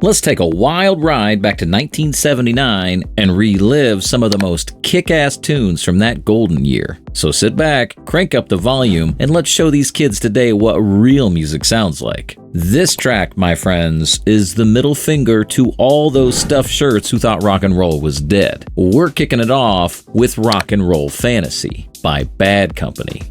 Let's take a wild ride back to 1979 and relive some of the most kick-ass tunes from that golden year. So sit back, crank up the volume, and let's show these kids today what real music sounds like. This track, my friends, is the middle finger to all those stuffed shirts who thought rock and roll was dead. We're kicking it off with Rock and Roll Fantasy by Bad Company.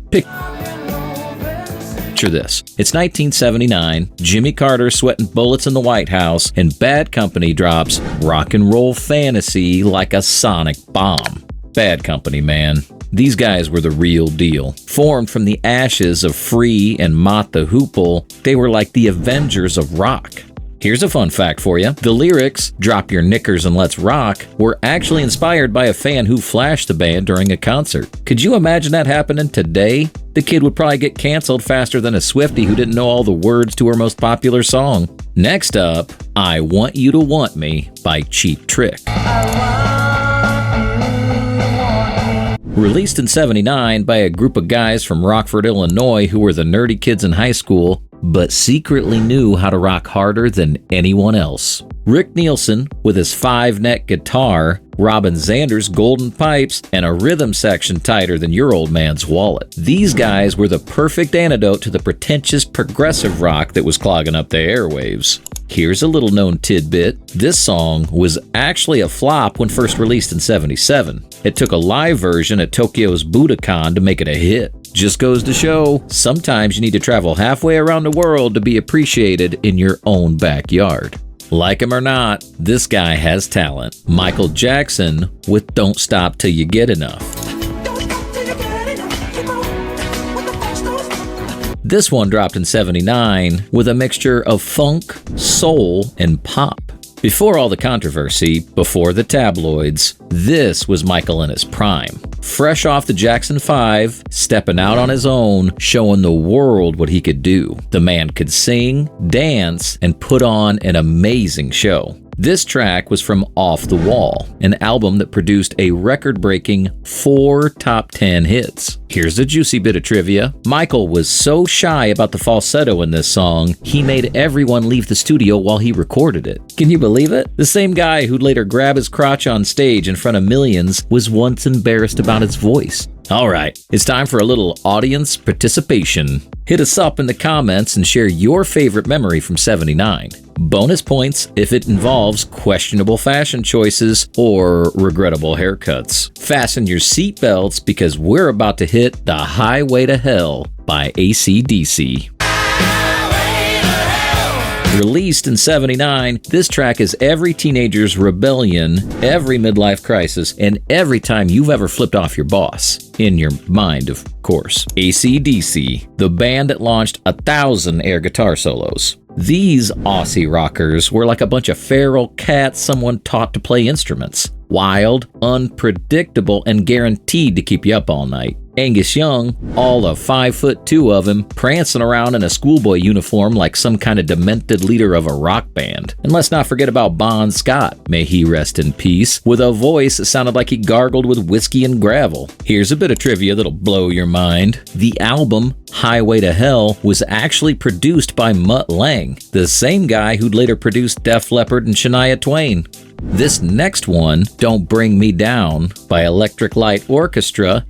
Picture this. It's 1979, Jimmy Carter sweating bullets in the White House, and Bad Company drops Rock and Roll Fantasy like a sonic bomb. Bad Company, man. These guys were the real deal. Formed from the ashes of Free and Mott the Hoople, they were like the Avengers of rock. Here's a fun fact for you. The lyrics, "Drop your knickers and let's rock," were actually inspired by a fan who flashed the band during a concert. Could you imagine that happening today? The kid would probably get canceled faster than a Swiftie who didn't know all the words to her most popular song. Next up, I Want You to Want Me by Cheap Trick. Released in '79 by a group of guys from Rockford, Illinois who were the nerdy kids in high school, but secretly knew how to rock harder than anyone else. Rick Nielsen with his 5-neck guitar, Robin Zander's golden pipes, and a rhythm section tighter than your old man's wallet. These guys were the perfect antidote to the pretentious progressive rock that was clogging up the airwaves. Here's a little known tidbit. This song was actually a flop when first released in '77. It took a live version at Tokyo's Budokan to make it a hit. Just goes to show, sometimes you need to travel halfway around the world to be appreciated in your own backyard. Like him or not, this guy has talent. Michael Jackson with Don't Stop Till You Get Enough. This one dropped in '79 with a mixture of funk, soul, and pop. Before all the controversy, before the tabloids, this was Michael in his prime. Fresh off the Jackson 5, stepping out on his own, showing the world what he could do. The man could sing, dance, and put on an amazing show. This track was from Off the Wall, an album that produced a record-breaking 4 top 10 hits. Here's a juicy bit of trivia. Michael was so shy about the falsetto in this song, he made everyone leave the studio while he recorded it. Can you believe it? The same guy who'd later grab his crotch on stage in front of millions was once embarrassed about his voice. Alright, it's time for a little audience participation. Hit us up in the comments and share your favorite memory from '79. Bonus points if it involves questionable fashion choices or regrettable haircuts. Fasten your seatbelts because we're about to hit The Highway to Hell by AC/DC. Released in '79, this track is every teenager's rebellion, every midlife crisis, and every time you've ever flipped off your boss. In your mind, of course. AC/DC, the band that launched 1,000 air guitar solos. These Aussie rockers were like a bunch of feral cats someone taught to play instruments. Wild, unpredictable, and guaranteed to keep you up all night. Angus Young, all of 5'2" of him, prancing around in a schoolboy uniform like some kind of demented leader of a rock band. And let's not forget about Bon Scott, may he rest in peace, with a voice that sounded like he gargled with whiskey and gravel. Here's a bit of trivia that'll blow your mind. The album Highway to Hell was actually produced by Mutt Lange, the same guy who'd later produced Def Leppard and Shania Twain. This next one, Don't Bring Me Down by Electric Light Orchestra,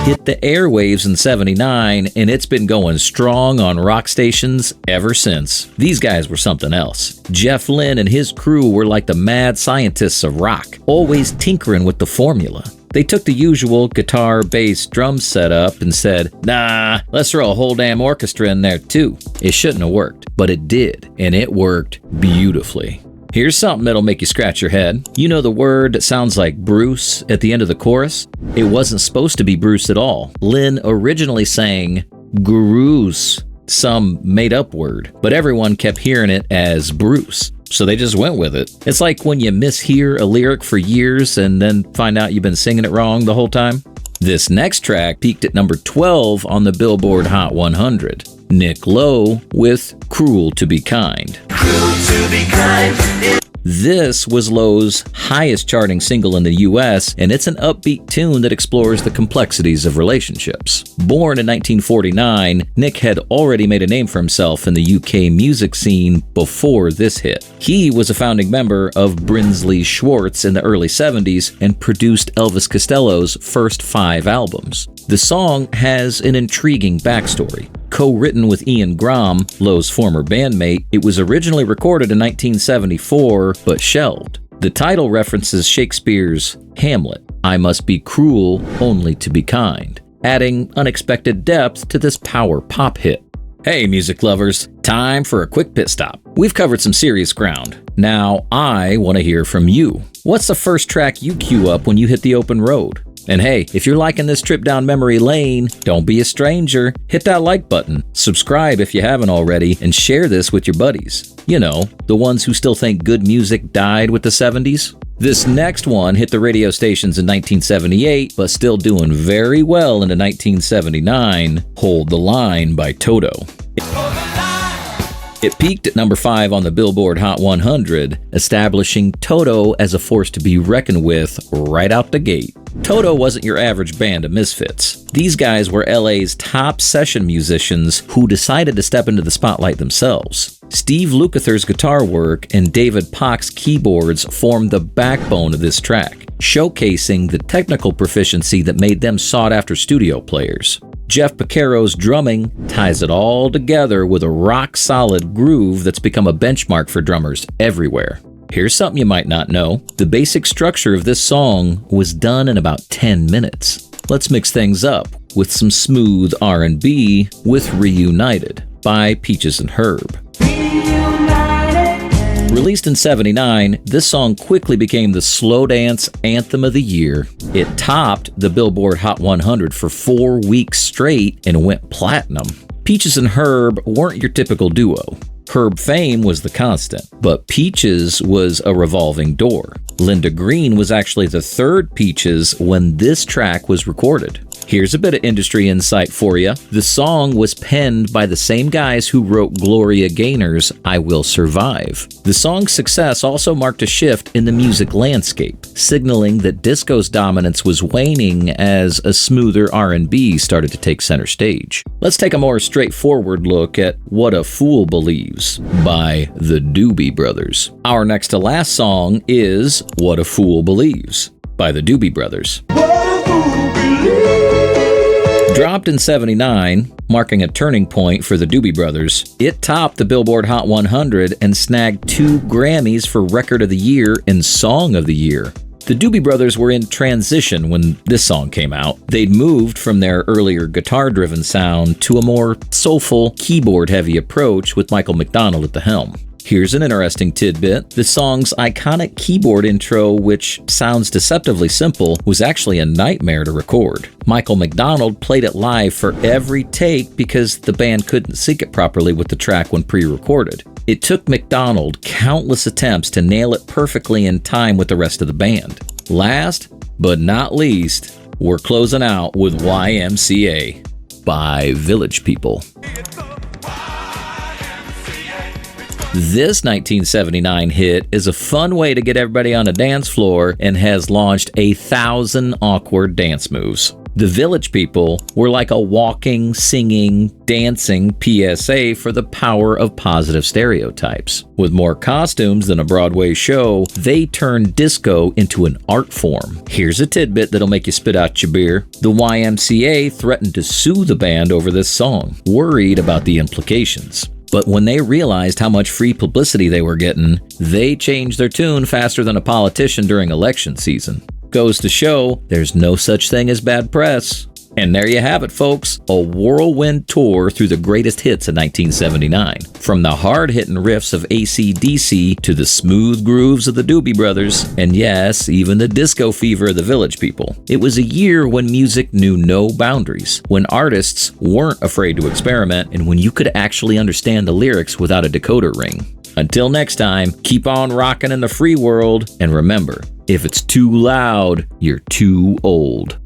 hit the airwaves in '79, and it's been going strong on rock stations ever since. These guys were something else. Jeff Lynne and his crew were like the mad scientists of rock, always tinkering with the formula. They took the usual guitar, bass, drum setup and said, nah, let's throw a whole damn orchestra in there too. It shouldn't have worked, but it did, and it worked beautifully. Here's something that'll make you scratch your head. You know the word that sounds like Bruce at the end of the chorus? It wasn't supposed to be Bruce at all. Lynn originally sang Groose, some made-up word, but everyone kept hearing it as Bruce, so they just went with it. It's like when you mishear a lyric for years and then find out you've been singing it wrong the whole time. This next track peaked at number 12 on the Billboard Hot 100. Nick Lowe with Cruel to Be Kind. Cruel to be kind. This was Lowe's highest charting single in the US, and it's an upbeat tune that explores the complexities of relationships. Born in 1949, Nick had already made a name for himself in the UK music scene before this hit. He was a founding member of Brinsley Schwarz in the early 70s and produced Elvis Costello's first 5 albums. The song has an intriguing backstory. Co-written with Ian Grom, Lowe's former bandmate, it was originally recorded in 1974 but shelved. The title references Shakespeare's Hamlet, "I must be cruel only to be kind," adding unexpected depth to this power pop hit. Hey music lovers, time for a quick pit stop. We've covered some serious ground. Now I want to hear from you. What's the first track you cue up when you hit the open road? And hey, if you're liking this trip down memory lane, don't be a stranger. Hit that like button, subscribe if you haven't already, and share this with your buddies. You know, the ones who still think good music died with the 70s. This next one hit the radio stations in 1978, but still doing very well into 1979. Hold the Line by Toto. It peaked at number 5 on the Billboard Hot 100, establishing Toto as a force to be reckoned with right out the gate. Toto wasn't your average band of misfits. These guys were LA's top session musicians who decided to step into the spotlight themselves. Steve Lukather's guitar work and David Pock's keyboards formed the backbone of this track, showcasing the technical proficiency that made them sought-after studio players. Jeff Piccaro's drumming ties it all together with a rock-solid groove that's become a benchmark for drummers everywhere. Here's something you might not know. The basic structure of this song was done in about 10 minutes. Let's mix things up with some smooth R&B with Reunited by Peaches and Herb. Released in '79, this song quickly became the slow dance anthem of the year. It topped the Billboard Hot 100 for 4 weeks straight and went platinum. Peaches and Herb weren't your typical duo. Herb fame was the constant, but Peaches was a revolving door. Linda Green was actually the third Peaches when this track was recorded. Here's a bit of industry insight for you. The song was penned by the same guys who wrote Gloria Gaynor's I Will Survive. The song's success also marked a shift in the music landscape, signaling that disco's dominance was waning as a smoother R&B started to take center stage. Let's take a more straightforward look at What a Fool Believes by the Doobie Brothers. Our next to last song is What a Fool Believes by the Doobie Brothers. Dropped in '79, marking a turning point for the Doobie Brothers, it topped the Billboard Hot 100 and snagged 2 Grammys for Record of the Year and Song of the Year. The Doobie Brothers were in transition when this song came out. They'd moved from their earlier guitar-driven sound to a more soulful, keyboard-heavy approach with Michael McDonald at the helm. Here's an interesting tidbit. The song's iconic keyboard intro, which sounds deceptively simple, was actually a nightmare to record. Michael McDonald played it live for every take because the band couldn't sync it properly with the track when pre-recorded. It took McDonald countless attempts to nail it perfectly in time with the rest of the band. Last but not least, we're closing out with YMCA by Village People. This 1979 hit is a fun way to get everybody on a dance floor and has launched 1,000 awkward dance moves. The Village People were like a walking, singing, dancing PSA for the power of positive stereotypes. With more costumes than a Broadway show, they turned disco into an art form. Here's a tidbit that'll make you spit out your beer. The YMCA threatened to sue the band over this song, worried about the implications. But when they realized how much free publicity they were getting, they changed their tune faster than a politician during election season. Goes to show, there's no such thing as bad press. And there you have it, folks, a whirlwind tour through the greatest hits of 1979. From the hard-hitting riffs of AC/DC to the smooth grooves of the Doobie Brothers, and yes, even the disco fever of the Village People. It was a year when music knew no boundaries, when artists weren't afraid to experiment, and when you could actually understand the lyrics without a decoder ring. Until next time, keep on rocking in the free world, and remember, if it's too loud, you're too old.